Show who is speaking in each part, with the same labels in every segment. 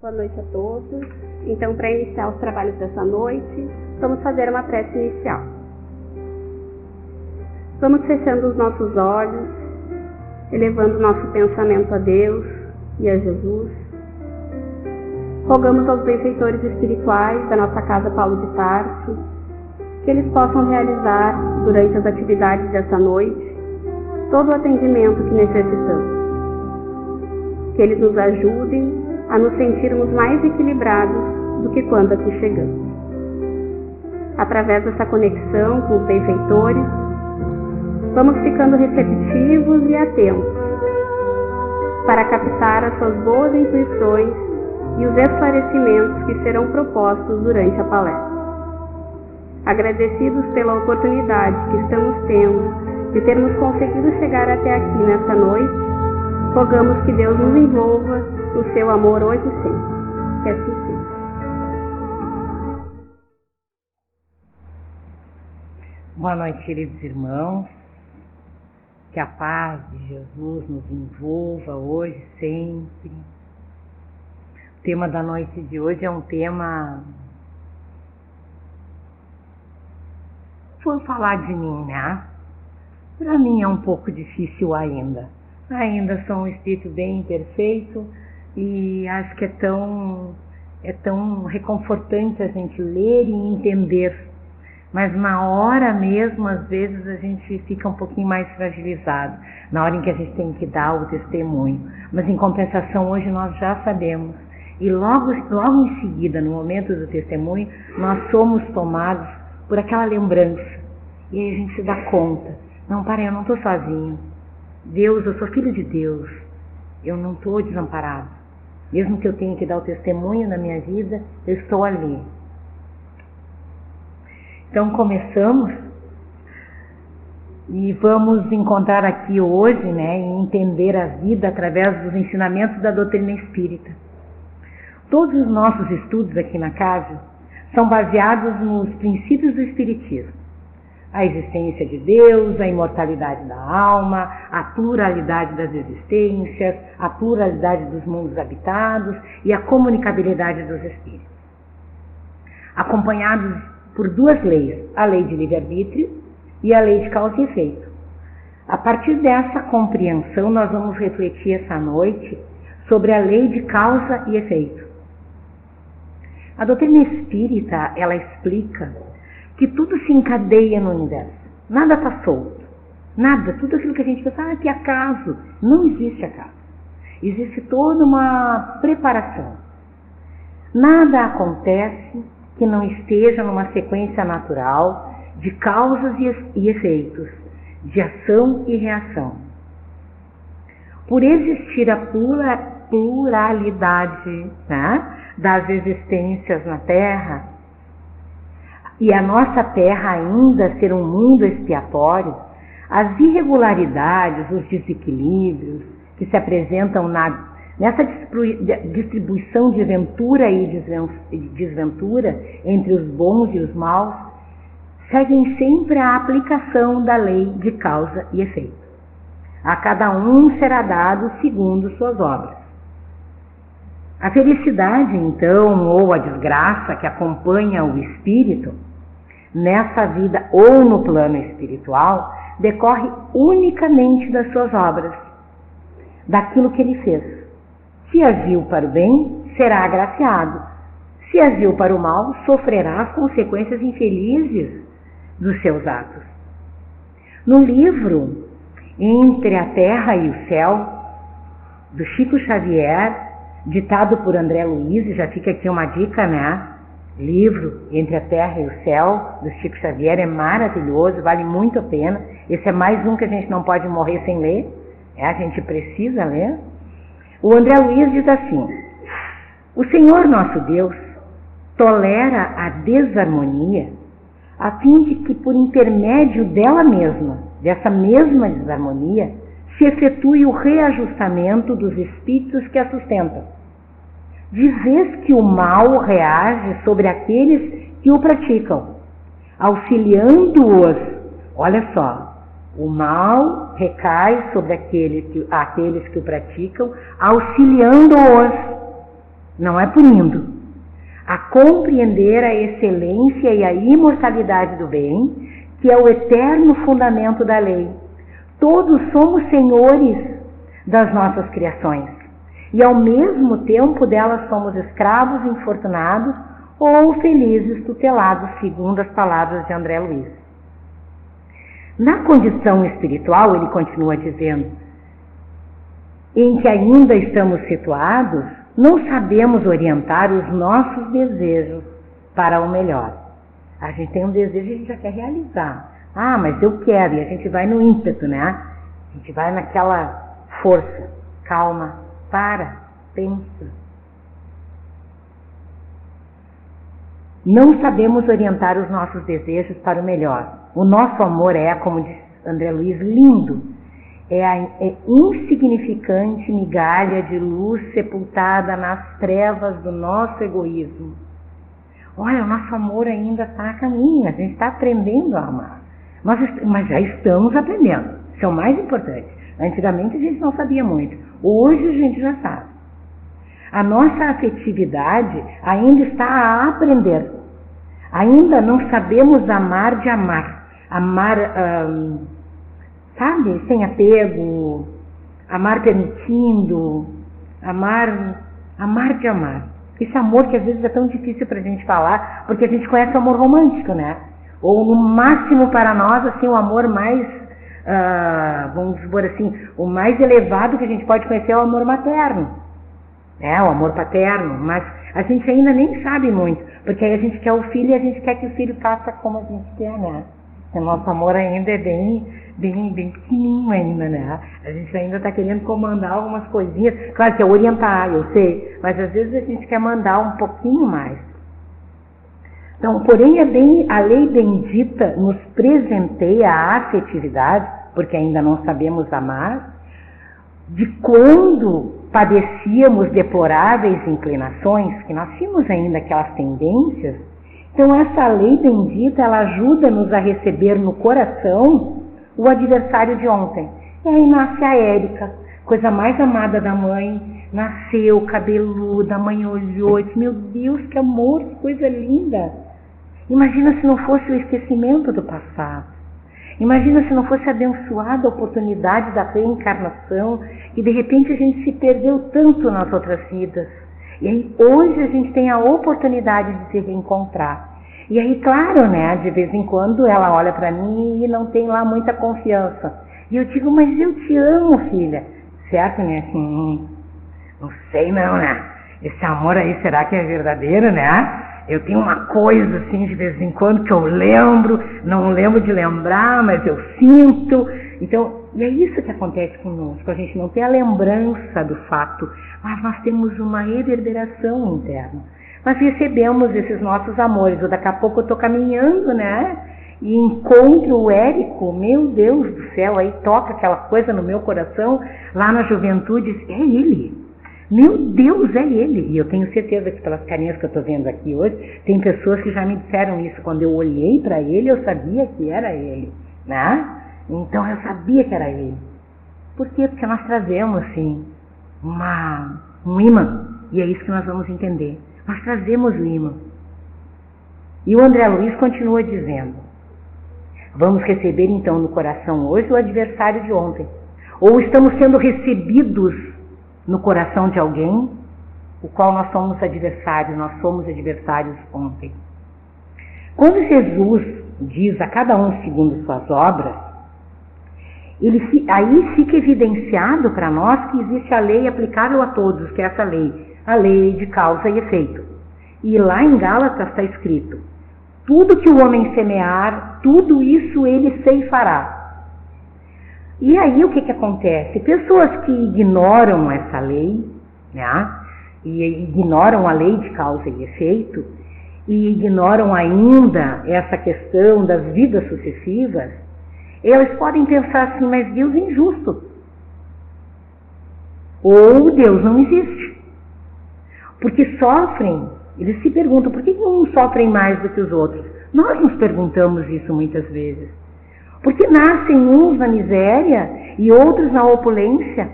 Speaker 1: Boa noite a todos. Então, para iniciar os trabalhos dessa noite, vamos fazer uma prece inicial. Vamos fechando os nossos olhos, elevando nosso pensamento a Deus e a Jesus. Rogamos aos benfeitores espirituais da nossa Casa Paulo de Tarso, que eles possam realizar, durante as atividades dessa noite, todo o atendimento que necessitamos. Que eles nos ajudem a nos sentirmos mais equilibrados do que quando aqui chegamos. Através dessa conexão com os benfeitores, vamos ficando receptivos e atentos para captar as suas boas intuições e os esclarecimentos que serão propostos durante a palestra. Agradecidos pela oportunidade que estamos tendo de termos conseguido chegar até aqui nesta noite, rogamos que Deus nos envolva no seu amor hoje e sempre. Que assim seja.
Speaker 2: Boa noite, queridos irmãos. Que a paz de Jesus nos envolva hoje e sempre. O tema da noite de hoje é um tema... Vou falar de mim, né? Para mim é um pouco difícil ainda. Ainda sou um espírito bem imperfeito e acho que é tão reconfortante a gente ler e entender. Mas na hora mesmo, às vezes, a gente fica um pouquinho mais fragilizado, na hora em que a gente tem que dar o testemunho. Mas em compensação, hoje nós já sabemos. E logo em seguida, no momento do testemunho, nós somos tomados por aquela lembrança. E aí a gente se dá conta. Não, eu não estou sozinho. Deus, eu sou filho de Deus. Eu não estou desamparado. Mesmo que eu tenha que dar o testemunho na minha vida, eu estou ali. Então começamos e vamos encontrar aqui hoje, né, e entender a vida através dos ensinamentos da doutrina espírita. Todos os nossos estudos aqui na casa são baseados nos princípios do espiritismo. A existência de Deus, a imortalidade da alma, a pluralidade das existências, a pluralidade dos mundos habitados e a comunicabilidade dos espíritos. Acompanhados por duas leis, a lei de livre-arbítrio e a lei de causa e efeito. A partir dessa compreensão, nós vamos refletir essa noite sobre a lei de causa e efeito. A doutrina espírita, ela explica que tudo se encadeia no universo. Nada está solto. Nada. Tudo aquilo que a gente pensa, que acaso. Não existe acaso. Existe toda uma preparação. Nada acontece que não esteja numa sequência natural de causas e efeitos, de ação e reação. Por existir a pluralidade, né, das existências na Terra, e a nossa Terra ainda ser um mundo expiatório, as irregularidades, os desequilíbrios que se apresentam nessa distribuição de ventura e desventura entre os bons e os maus, seguem sempre a aplicação da lei de causa e efeito. A cada um será dado segundo suas obras. A felicidade, então, ou a desgraça que acompanha o espírito, nessa vida ou no plano espiritual, decorre unicamente das suas obras, daquilo que ele fez. Se agiu para o bem, será agraciado. Se agiu para o mal, sofrerá as consequências infelizes dos seus atos. No livro Entre a Terra e o Céu, do Chico Xavier, ditado por André Luiz, já fica aqui uma dica, né? Livro Entre a Terra e o Céu, do Chico Xavier, é maravilhoso, vale muito a pena. Esse é mais um que a gente não pode morrer sem ler, a gente precisa ler. O André Luiz diz assim: o Senhor nosso Deus tolera a desarmonia a fim de que, por intermédio dela mesma, dessa mesma desarmonia, se efetue o reajustamento dos espíritos que a sustentam. De vez que o mal reage sobre aqueles que o praticam, auxiliando-os. Olha só, o mal recai sobre aqueles que o praticam, auxiliando-os não é punindo, a compreender a excelência e a imortalidade do bem, que é o eterno fundamento da lei. Todos somos senhores das nossas criações e ao mesmo tempo delas somos escravos infortunados ou felizes tutelados, segundo as palavras de André Luiz. Na condição espiritual, ele continua dizendo, em que ainda estamos situados, não sabemos orientar os nossos desejos para o melhor. A gente tem um desejo e a gente já quer realizar. Ah, mas eu quero, e a gente vai no ímpeto, né? A gente vai naquela força. Calma, para, pensa. Não sabemos orientar os nossos desejos para o melhor. O nosso amor é, como diz André Luiz, lindo. É insignificante migalha de luz sepultada nas trevas do nosso egoísmo. Olha, o nosso amor ainda está a caminho, a gente está aprendendo a amar. Mas já estamos aprendendo, isso é o mais importante. Antigamente a gente não sabia muito, hoje a gente já sabe. A nossa afetividade ainda está a aprender. Ainda não sabemos amar de amar. Amar, sabe, sem apego, amar permitindo, amar de amar. Esse amor que às vezes é tão difícil para a gente falar, porque a gente conhece o amor romântico, né? Ou no máximo para nós, assim, o amor mais, vamos supor assim, o mais elevado que a gente pode conhecer é o amor materno, né? O amor paterno, mas a gente ainda nem sabe muito, porque aí a gente quer o filho e a gente quer que o filho faça como a gente quer, né? O nosso amor ainda é bem pequenininho ainda, né? A gente ainda está querendo comandar algumas coisinhas. Claro que é orientar, eu sei, mas às vezes a gente quer mandar um pouquinho mais. Então, porém, a lei bendita nos presenteia a afetividade, porque ainda não sabemos amar, de quando padecíamos deploráveis inclinações, que nós tínhamos ainda aquelas tendências. Então, essa lei bendita, ela ajuda-nos a receber no coração o adversário de ontem. E aí nasce a Érica, coisa mais amada da mãe, nasceu cabeluda, a mãe olhou e disse, meu Deus, que amor, que coisa linda. Imagina se não fosse o esquecimento do passado. Imagina se não fosse a abençoada oportunidade da reencarnação e de repente a gente se perdeu tanto nas outras vidas. E aí hoje a gente tem a oportunidade de se reencontrar. E aí, claro, né, de vez em quando ela olha para mim e não tem lá muita confiança. E eu digo, mas eu te amo, filha. Certo, né? Assim, não sei não, né? Esse amor aí, será que é verdadeiro, né? Eu tenho uma coisa, assim, de vez em quando que eu lembro, não lembro de lembrar, mas eu sinto. Então, e é isso que acontece conosco. A gente não tem a lembrança do fato, mas nós temos uma reverberação interna. Nós recebemos esses nossos amores. Ou daqui a pouco eu estou caminhando, né? E encontro o Érico, meu Deus do céu, aí toca aquela coisa no meu coração, lá na juventude, é ele. Meu Deus, é ele. E eu tenho certeza que pelas carinhas que eu estou vendo aqui hoje, tem pessoas que já me disseram isso. Quando eu olhei para ele, eu sabia que era ele, né? Então eu sabia que era ele. Por quê? Porque nós trazemos, assim, um imã. E é isso que nós vamos entender. Nós trazemos o imã. E o André Luiz continua dizendo, vamos receber então no coração hoje o adversário de ontem. Ou estamos sendo recebidos no coração de alguém, o qual nós somos adversários ontem. Quando Jesus diz a cada um segundo suas obras, aí fica evidenciado para nós que existe a lei aplicável a todos, que é essa lei, a lei de causa e efeito. E lá em Gálatas está escrito, tudo que o homem semear, tudo isso ele ceifará. E aí o que acontece? Pessoas que ignoram essa lei, né, e ignoram a lei de causa e efeito, e ignoram ainda essa questão das vidas sucessivas, elas podem pensar assim, mas Deus é injusto. Ou Deus não existe. Porque sofrem, eles se perguntam, por que uns sofrem mais do que os outros? Nós nos perguntamos isso muitas vezes. Porque nascem uns na miséria e outros na opulência.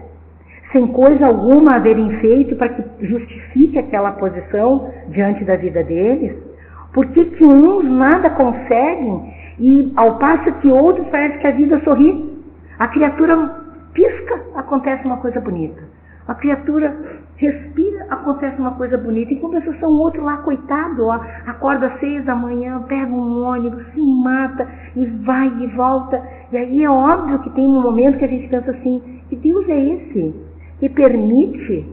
Speaker 2: sem coisa alguma haverem feito para que justifique aquela posição diante da vida deles? Por que uns nada conseguem e ao passo que outros parece que a vida sorri? A criatura pisca, acontece uma coisa bonita. A criatura respira, acontece uma coisa bonita. Em compensação, o outro lá, coitado, ó, acorda às 6 da manhã, pega um ônibus, se mata e vai e volta. E aí é óbvio que tem um momento que a gente pensa assim, que Deus é esse que permite,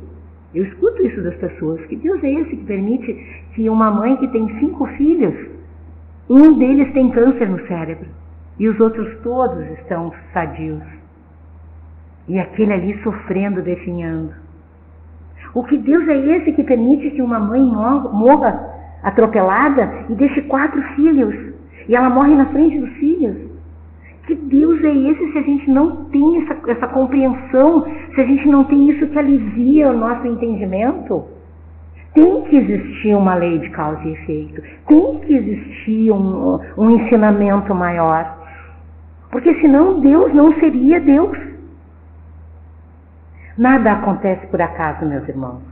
Speaker 2: eu escuto isso das pessoas, que Deus é esse que permite que uma mãe que tem 5 filhos, um deles tem câncer no cérebro e os outros todos estão sadios. E aquele ali sofrendo, definhando. O que Deus é esse que permite que uma mãe morra atropelada e deixe 4 filhos e ela morre na frente dos filhos? Que Deus é esse se a gente não tem essa compreensão, se a gente não tem isso que alivia o nosso entendimento? Tem que existir uma lei de causa e efeito, tem que existir um ensinamento maior, porque senão Deus não seria Deus. Nada acontece por acaso, meus irmãos.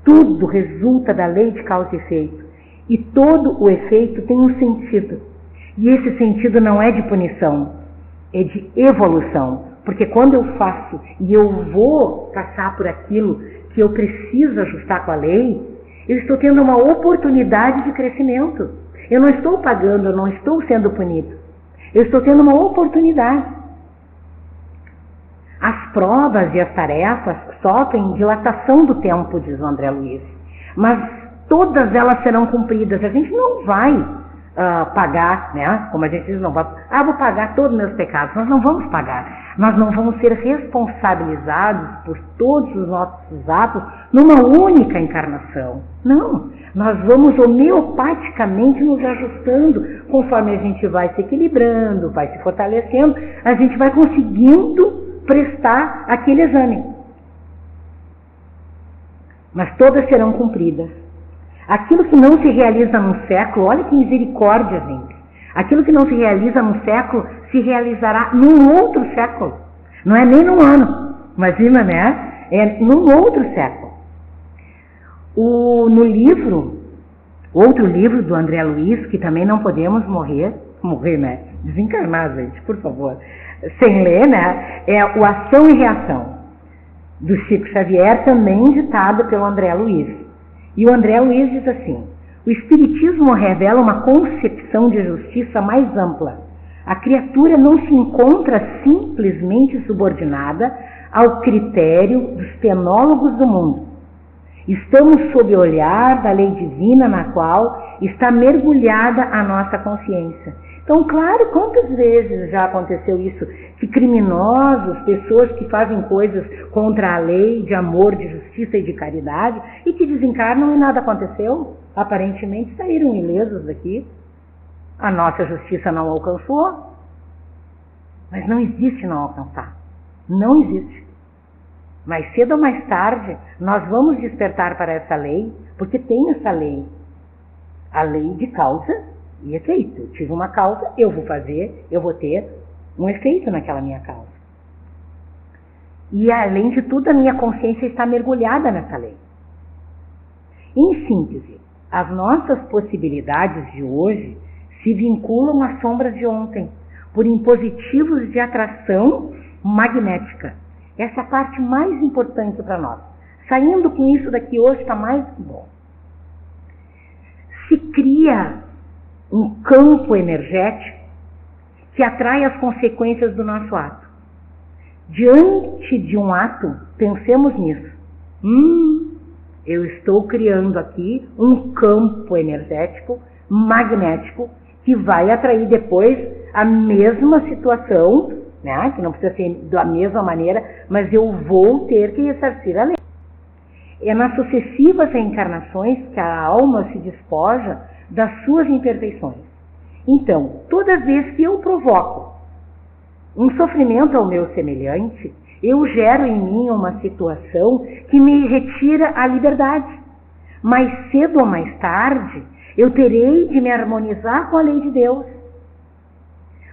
Speaker 2: Tudo resulta da lei de causa e efeito. E todo o efeito tem um sentido. E esse sentido não é de punição, é de evolução. Porque quando eu faço e eu vou passar por aquilo que eu preciso ajustar com a lei, eu estou tendo uma oportunidade de crescimento. Eu não estou pagando, eu não estou sendo punido. Eu estou tendo uma oportunidade. As provas e as tarefas sofrem dilatação do tempo, diz o André Luiz, mas todas elas serão cumpridas. A gente não vai pagar, né? Como a gente diz, não vai, vou pagar todos os meus pecados. Nós não vamos pagar. Nós não vamos ser responsabilizados por todos os nossos atos numa única encarnação. Não, nós vamos homeopaticamente nos ajustando conforme a gente vai se equilibrando, vai se fortalecendo, a gente vai conseguindo prestar aquele exame. Mas todas serão cumpridas. Aquilo que não se realiza num século, olha que misericórdia, gente. Aquilo que não se realiza num século, se realizará num outro século. Não é nem num ano. Imagina, né? É num outro século. No livro, outro livro do André Luiz, que também não podemos morrer, né? Desencarnar, gente, por favor. Sem ler, né? É o Ação e Reação, do Chico Xavier, também ditado pelo André Luiz. E o André Luiz diz assim: o Espiritismo revela uma concepção de justiça mais ampla. A criatura não se encontra simplesmente subordinada ao critério dos penólogos do mundo. Estamos sob o olhar da lei divina na qual está mergulhada a nossa consciência. Então, claro, quantas vezes já aconteceu isso? Que criminosos, pessoas que fazem coisas contra a lei de amor, de justiça e de caridade e que desencarnam e nada aconteceu, aparentemente saíram ilesos daqui. A nossa justiça não alcançou, mas não existe não alcançar. Não existe. Mais cedo ou mais tarde, nós vamos despertar para essa lei, porque tem essa lei. A lei de causa e efeito. Eu tive uma causa, eu vou ter um efeito naquela minha causa. E além de tudo, a minha consciência está mergulhada nessa lei. Em síntese, as nossas possibilidades de hoje se vinculam às sombras de ontem, por impositivos de atração magnética. Essa é a parte mais importante para nós. Saindo com isso daqui hoje está mais que bom. Se cria um campo energético que atrai as consequências do nosso ato. Diante de um ato, pensemos nisso. Eu estou criando aqui um campo energético magnético que vai atrair depois a mesma situação, né? Que não precisa ser da mesma maneira, mas eu vou ter que ressarcir a lei. É nas sucessivas reencarnações que a alma se despoja das suas imperfeições. Então, toda vez que eu provoco um sofrimento ao meu semelhante, eu gero em mim uma situação que me retira a liberdade. Mais cedo ou mais tarde, eu terei de me harmonizar com a lei de Deus.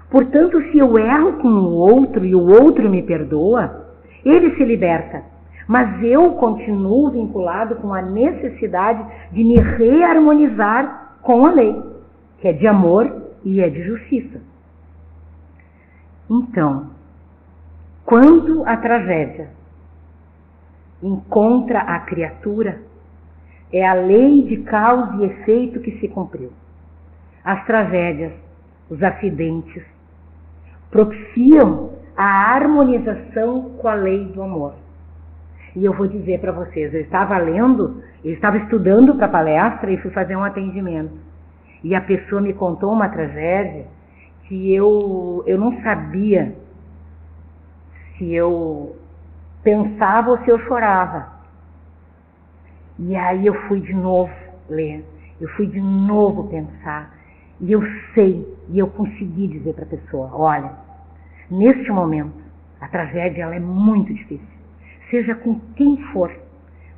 Speaker 2: Portanto, se eu erro com o outro e o outro me perdoa, ele se liberta. Mas eu continuo vinculado com a necessidade de me reharmonizar com a lei, que é de amor e é de justiça. Então, quando a tragédia encontra a criatura, é a lei de causa e efeito que se cumpriu. As tragédias, os acidentes, propiciam a harmonização com a lei do amor. E eu vou dizer para vocês, eu estava estudando para a palestra e fui fazer um atendimento. E a pessoa me contou uma tragédia que eu não sabia se eu pensava ou se eu chorava. E aí eu fui de novo ler, eu fui de novo pensar. E eu sei, e eu consegui dizer para a pessoa, olha, neste momento, a tragédia ela é muito difícil. Seja com quem for,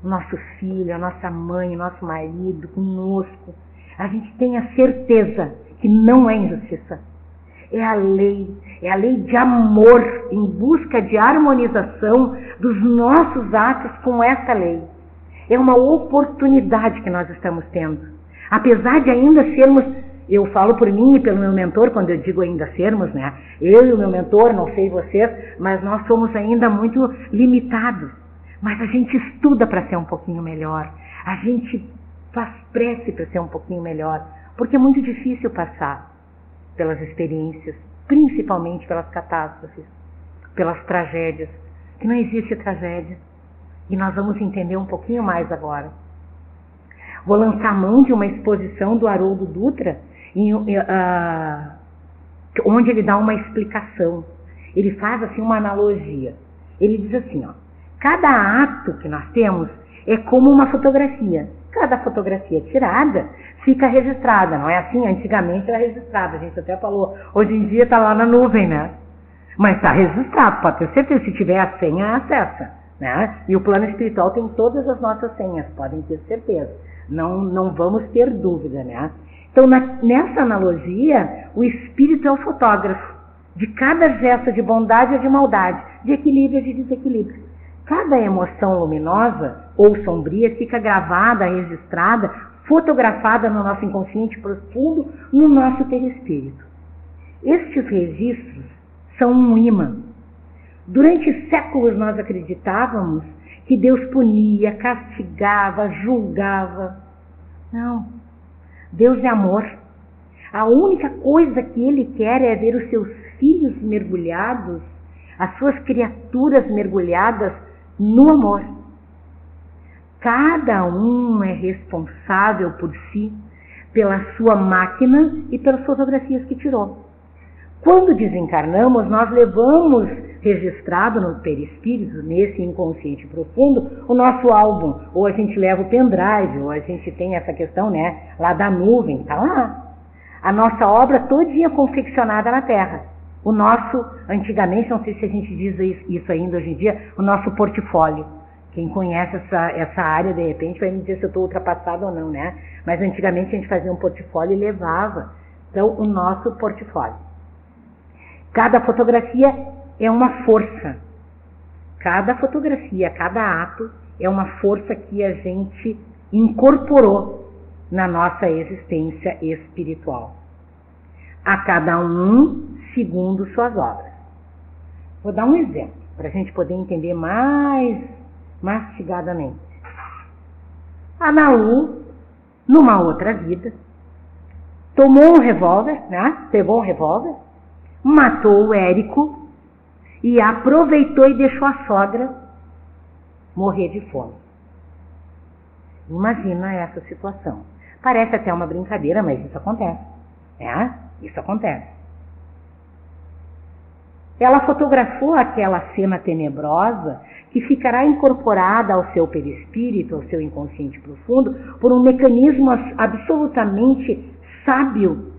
Speaker 2: o nosso filho, a nossa mãe, o nosso marido, conosco, a gente tem a certeza que não é injustiça. É a lei de amor em busca de harmonização dos nossos atos com essa lei. É uma oportunidade que nós estamos tendo. Apesar de ainda sermos, eu falo por mim e pelo meu mentor, quando eu digo ainda sermos, né? Eu e o meu mentor, não sei vocês, mas nós somos ainda muito limitados. Mas a gente estuda para ser um pouquinho melhor. A gente faz prece para ser um pouquinho melhor. Porque é muito difícil passar pelas experiências, principalmente pelas catástrofes, pelas tragédias. Que não existe tragédia. E nós vamos entender um pouquinho mais agora. Vou lançar mão de uma exposição do Haroldo Dutra, onde ele dá uma explicação. Ele faz assim uma analogia. Ele diz assim, ó, cada ato que nós temos é como uma fotografia. Cada fotografia tirada fica registrada, não é assim? Antigamente era registrada, a gente até falou. Hoje em dia está lá na nuvem, né? Mas está registrado, pode ter certeza. Se tiver a senha, acessa, né? E o plano espiritual tem todas as nossas senhas, podem ter certeza. Não vamos ter dúvida, né? Então, nessa analogia, o espírito é o fotógrafo de cada gesto de bondade ou de maldade, de equilíbrio ou de desequilíbrio. Cada emoção luminosa ou sombria fica gravada, registrada, fotografada no nosso inconsciente profundo, no nosso perispírito. Estes registros são um imã. Durante séculos nós acreditávamos que Deus punia, castigava, julgava. Não. Deus é amor. A única coisa que Ele quer é ver os seus filhos mergulhados, as suas criaturas mergulhadas no amor. Cada um é responsável por si, pela sua máquina e pelas fotografias que tirou. Quando desencarnamos, nós levamos registrado no perispírito, nesse inconsciente profundo, o nosso álbum. Ou a gente leva o pendrive, ou a gente tem essa questão, né, lá da nuvem, tá lá. A nossa obra todinha confeccionada na Terra. O nosso, antigamente, não sei se a gente diz isso ainda hoje em dia, o nosso portfólio. Quem conhece essa área, de repente, vai me dizer se eu estou ultrapassado ou não, né? Mas antigamente a gente fazia um portfólio e levava. Então, o nosso portfólio. Cada fotografia é uma força. Cada fotografia, cada ato é uma força que a gente incorporou na nossa existência espiritual. A cada um segundo suas obras. Vou dar um exemplo, para a gente poder entender mais mastigadamente. A Nalu, numa outra vida, tomou um revólver, né? Pegou um revólver, matou o Érico e aproveitou e deixou a sogra morrer de fome. Imagina essa situação. Parece até uma brincadeira, mas isso acontece. Isso acontece. Ela fotografou aquela cena tenebrosa que ficará incorporada ao seu perispírito, ao seu inconsciente profundo, por um mecanismo absolutamente sábio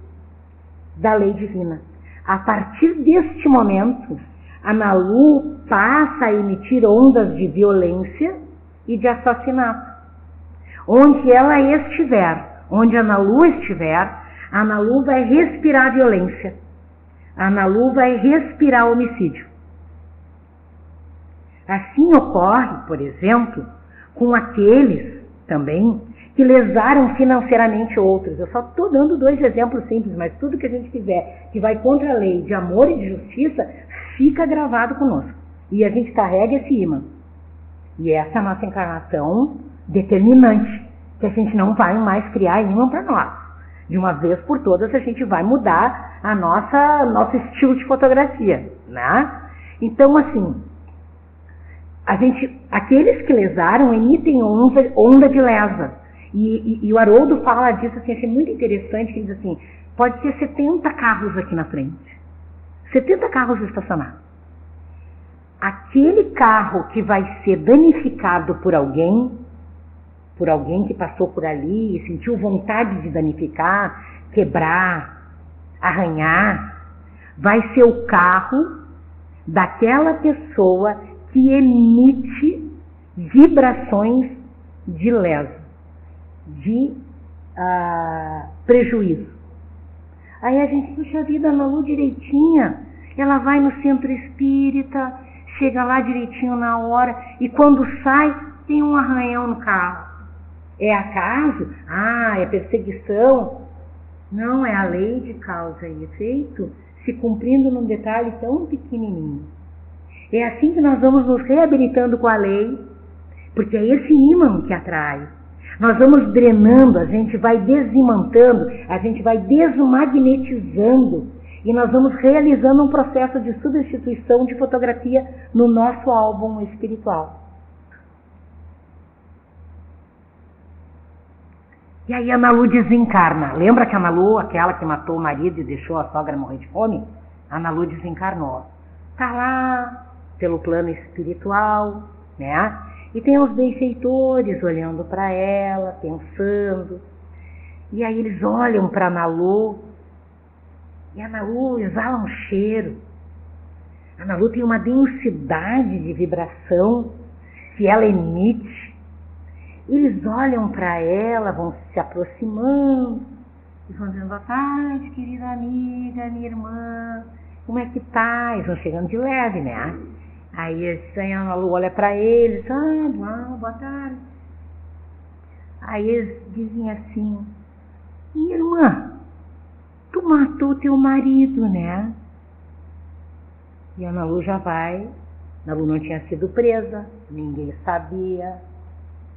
Speaker 2: da lei divina. A partir deste momento, a Nalu passa a emitir ondas de violência e de assassinato. Onde ela estiver, onde a Nalu estiver, a Nalu vai respirar violência. A Nalu vai respirar homicídio. Assim ocorre, por exemplo, com aqueles também que lesaram financeiramente outros. Eu só estou dando 2 exemplos simples, mas tudo que a gente fizer que vai contra a lei de amor e de justiça fica gravado conosco. E a gente carrega esse imã. E essa é a nossa encarnação determinante, que a gente não vai mais criar imã para nós. De uma vez por todas, a gente vai mudar nosso estilo de fotografia, né? Então, assim, aqueles que lesaram emitem onda de lesa. E o Haroldo fala disso, assim, achei muito interessante, que ele diz assim, pode ter 70 carros aqui na frente. 70 carros estacionados. Aquele carro que vai ser danificado por alguém que passou por ali e sentiu vontade de danificar, quebrar, arranhar, vai ser o carro daquela pessoa que emite vibrações de lesa, de prejuízo. Aí a gente, puxa vida, na luz direitinha, ela vai no centro espírita, chega lá direitinho na hora, e quando sai, tem um arranhão no carro. É acaso? É perseguição? Não, é a lei de causa e efeito se cumprindo num detalhe tão pequenininho. É assim que nós vamos nos reabilitando com a lei, porque é esse ímã que atrai. Nós vamos drenando, a gente vai desimantando, a gente vai desmagnetizando e nós vamos realizando um processo de substituição de fotografia no nosso álbum espiritual. E aí a Malu desencarna. Lembra que a Malu, aquela que matou o marido e deixou a sogra morrer de fome? A Malu desencarnou. Está lá pelo plano espiritual, né? E tem os benfeitores olhando para ela, pensando. E aí eles olham para a Malu. E a Malu exala um cheiro. A Malu tem uma densidade de vibração que ela emite. Eles olham para ela, vão se aproximando, e vão dizendo, boa tarde, querida amiga, minha irmã, como é que tá? Eles vão chegando de leve, né? Aí a Malu olha para eles, boa tarde. Aí eles dizem assim, minha irmã, tu matou teu marido, né? E a Malu já vai, a Malu não tinha sido presa, ninguém sabia.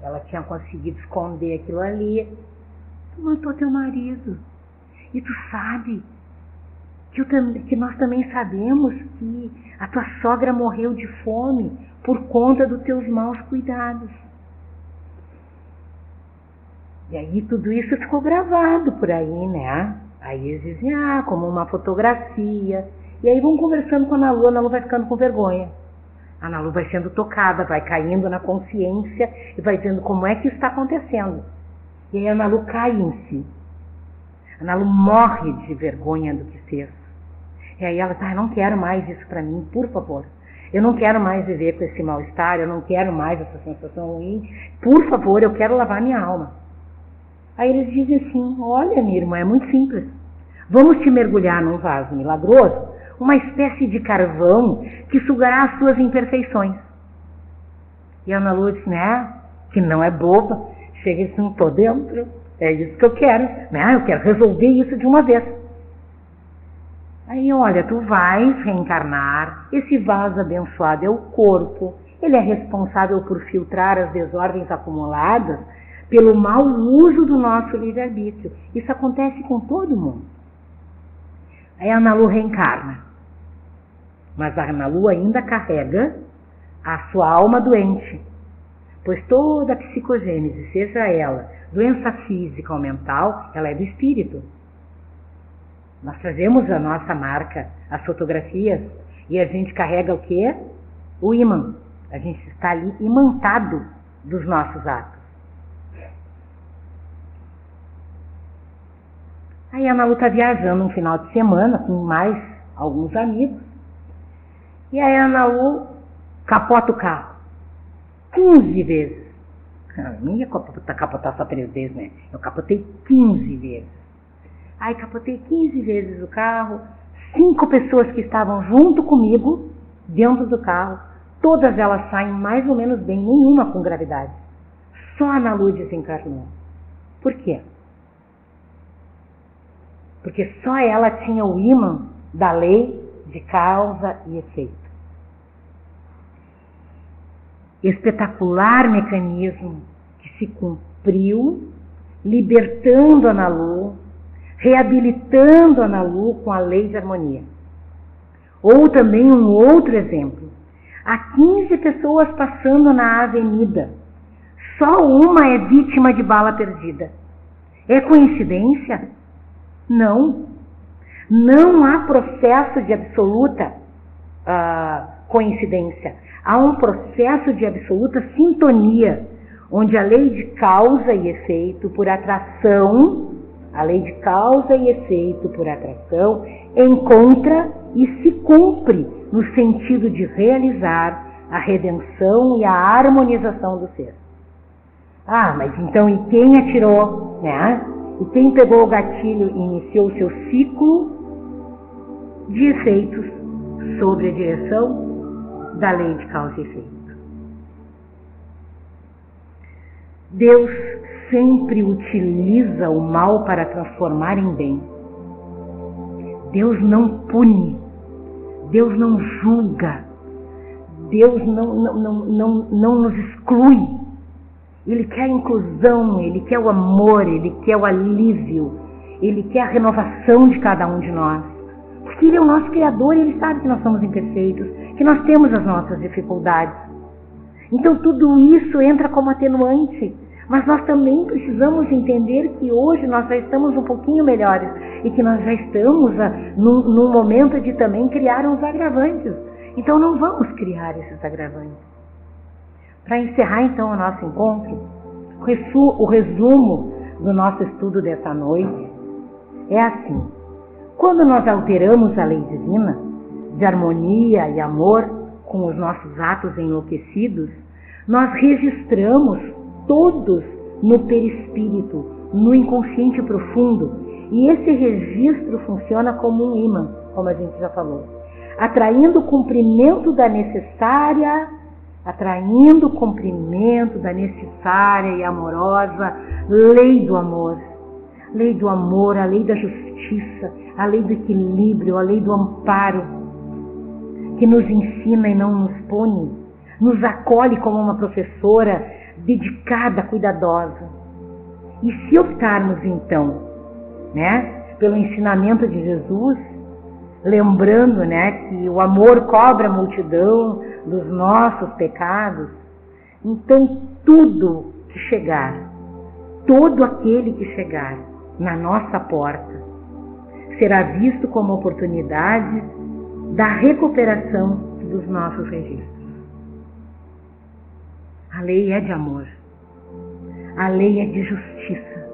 Speaker 2: Ela tinha conseguido esconder aquilo ali. Tu matou teu marido. E tu sabe que nós também sabemos que a tua sogra morreu de fome por conta dos teus maus cuidados. E aí tudo isso ficou gravado por aí, né? Aí eles dizem, como uma fotografia. E aí vão conversando com a Nalu vai ficando com vergonha. A Nalu vai sendo tocada, vai caindo na consciência e vai dizendo como é que está acontecendo. E aí a Nalu cai em si. A Nalu morre de vergonha do que fez. E aí ela eu não quero mais isso para mim, por favor. Eu não quero mais viver com esse mal-estar, eu não quero mais essa sensação ruim. Por favor, eu quero lavar minha alma. Aí eles dizem assim, olha minha irmã, é muito simples. Vamos te mergulhar num vaso milagroso, uma espécie de carvão que sugará as suas imperfeições. E a Ana Lu diz, né, que não é boba, chega e diz, não estou dentro, é isso que eu quero, né, eu quero resolver isso de uma vez. Aí, olha, tu vais reencarnar, esse vaso abençoado é o corpo, ele é responsável por filtrar as desordens acumuladas pelo mau uso do nosso livre-arbítrio. Isso acontece com todo mundo. Aí a Ana Lu reencarna. Mas a Ana Lu ainda carrega a sua alma doente. Pois toda a psicogênese, seja ela doença física ou mental, ela é do espírito. Nós trazemos a nossa marca, as fotografias, e a gente carrega o quê? O ímã. A gente está ali imantado dos nossos atos. Aí a Ana Lu está viajando um final de semana com mais alguns amigos. E aí a Ana Lu capota o carro 15 vezes. Não ia capotar só 3 vezes, né? Eu capotei 15 vezes. Aí capotei 15 vezes o carro. 5 pessoas que estavam junto comigo, dentro do carro, todas elas saem mais ou menos bem, nenhuma com gravidade. Só a Ana Lu desencarnou. Por quê? Porque só ela tinha o ímã da lei de causa e efeito. Espetacular mecanismo que se cumpriu, libertando a Ana Lu, reabilitando a Ana Lu com a lei de harmonia. Ou também um outro exemplo. Há 15 pessoas passando na avenida. Só uma é vítima de bala perdida. É coincidência? Não. Não há processo de absoluta coincidência. Há um processo de absoluta sintonia, onde a lei de causa e efeito por atração, encontra e se cumpre no sentido de realizar a redenção e a harmonização do ser. Mas então e quem atirou, né? E quem pegou o gatilho e iniciou o seu ciclo de efeitos sobre a direção da lei de causa e efeito? Deus sempre utiliza o mal para transformar em bem. Deus não pune, Deus não julga, Deus não nos exclui. Ele quer a inclusão, Ele quer o amor, Ele quer o alívio, Ele quer a renovação de cada um de nós. Porque Ele é o nosso Criador e Ele sabe que nós somos imperfeitos, que nós temos as nossas dificuldades. Então tudo isso entra como atenuante. Mas nós também precisamos entender que hoje nós já estamos um pouquinho melhores e que nós já estamos num momento de também criar uns agravantes. Então não vamos criar esses agravantes. Para encerrar então o nosso encontro, o resumo do nosso estudo dessa noite é assim: quando nós alteramos a lei divina de harmonia e amor com os nossos atos enlouquecidos, nós registramos todos no perispírito, no inconsciente profundo, e esse registro funciona como um ímã, como a gente já falou, atraindo o cumprimento da necessária e amorosa lei do amor, a lei da justiça, a lei do equilíbrio, a lei do amparo, que nos ensina e não nos pune, nos acolhe como uma professora dedicada, cuidadosa. E se optarmos então, pelo ensinamento de Jesus, lembrando, que o amor cobra a multidão dos nossos pecados, então todo aquele que chegar na nossa porta será visto como oportunidade da recuperação dos nossos registros. A lei é de amor, a lei é de justiça,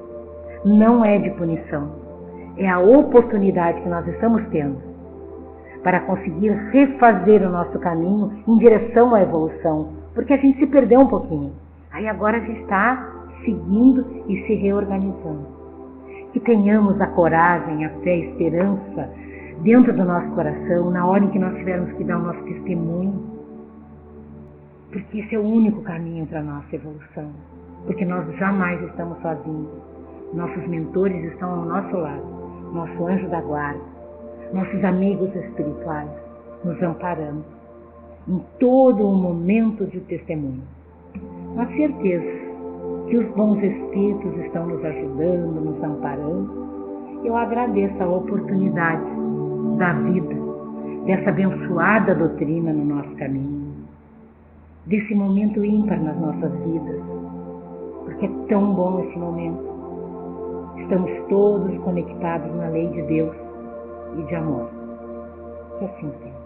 Speaker 2: não é de punição. É a oportunidade que nós estamos tendo para conseguir refazer o nosso caminho em direção à evolução, porque a gente se perdeu um pouquinho. Aí agora a gente está seguindo e se reorganizando. Que tenhamos a coragem, a fé, a esperança dentro do nosso coração na hora em que nós tivermos que dar o nosso testemunho, porque esse é o único caminho para a nossa evolução, porque nós jamais estamos sozinhos. Nossos mentores estão ao nosso lado, nosso anjo da guarda, nossos amigos espirituais, nos amparando em todo o momento de testemunho. Com certeza que os bons espíritos estão nos ajudando, nos amparando. Eu agradeço a oportunidade da vida, dessa abençoada doutrina no nosso caminho, desse momento ímpar nas nossas vidas, porque é tão bom esse momento. Estamos todos conectados na lei de Deus e de amor. Que assim seja.